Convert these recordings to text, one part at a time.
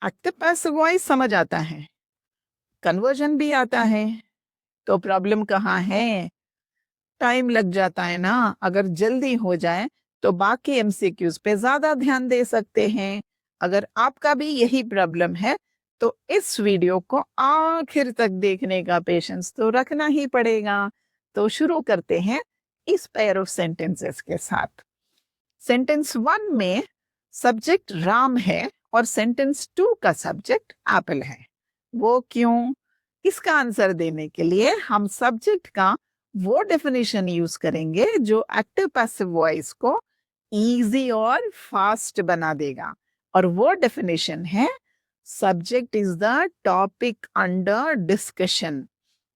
Active passive voice समझ आता है, कन्वर्जन भी आता है, तो प्रॉब्लम कहाँ है? टाइम लग जाता है ना। अगर जल्दी हो जाए तो बाकी एमसीक्यूज पे ज्यादा ध्यान दे सकते हैं। अगर आपका भी यही प्रॉब्लम है तो इस वीडियो को आखिर तक देखने का पेशेंस तो रखना ही पड़ेगा। तो शुरू करते हैं इस पेयर ऑफ सेंटेंसेस के साथ। सेंटेंस 1 में सब्जेक्ट राम है और सेंटेंस 2 का सब्जेक्ट एप्पल है। वो क्यों? इसका आंसर देने के लिए हम सब्जेक्ट का वो डेफिनेशन यूज करेंगे जो एक्टिव पैसिव वॉइस को इजी और फास्ट बना देगा। और वो डेफिनेशन है subject is the topic under discussion.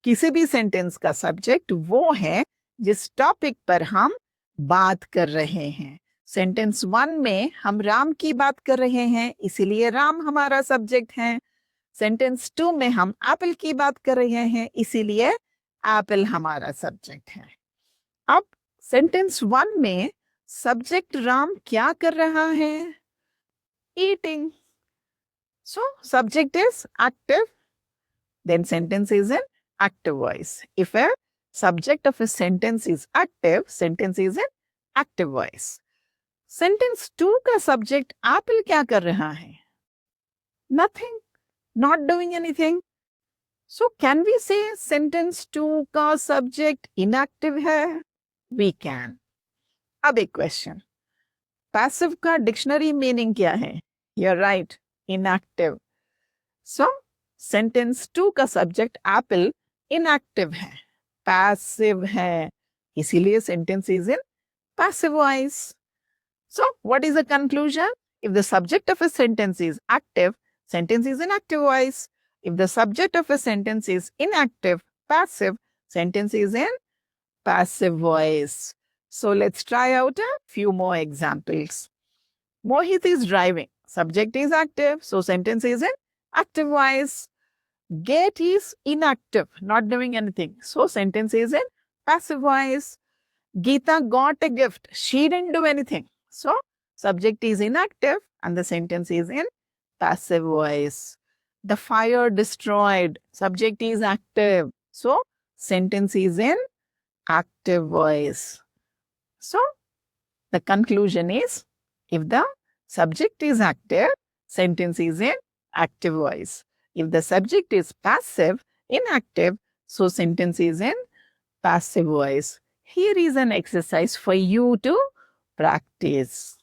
किसी भी सेंटेंस का सब्जेक्ट वो है जिस टॉपिक पर हम बात कर रहे हैं। सेंटेंस 1 में हम राम की बात कर रहे हैं, इसीलिए राम हमारा सब्जेक्ट है। सेंटेंस 2 में हम एप्पल की बात कर रहे हैं, इसीलिए एप्पल हमारा सब्जेक्ट है। अब सेंटेंस 1 में सब्जेक्ट राम क्या कर रहा है? Eating. So subject is active, then sentence is in active voice. If a subject of a sentence is active, sentence is in active voice. Sentence 2 का subject apple क्या कर रहा है? Nothing, not doing anything. So can we say sentence 2 का subject inactive है? We can. अब एक question. Passive का dictionary meaning क्या है? You're right, inactive. So sentence 2 का सब्जेक्ट एप्पल इनएक्टिव है, पैसिव है, इसीलिए sentence is in passive voice. So what is the conclusion? If the subject of a sentence is active, sentence is in active voice. If the subject of a sentence is inactive, passive, sentence is in passive voice. So let's try out a few more examples. Mohit is driving. Subject is active, so sentence is in active voice. Get is inactive, not doing anything. So sentence is in passive voice. Geeta got a gift. She didn't do anything. So subject is inactive and the sentence is in passive voice. The fire destroyed. Subject is active. So sentence is in active voice. So the conclusion is if the subject is active, sentence is in active voice. If the subject is passive, inactive, so sentence is in passive voice. Here is an exercise for you to practice.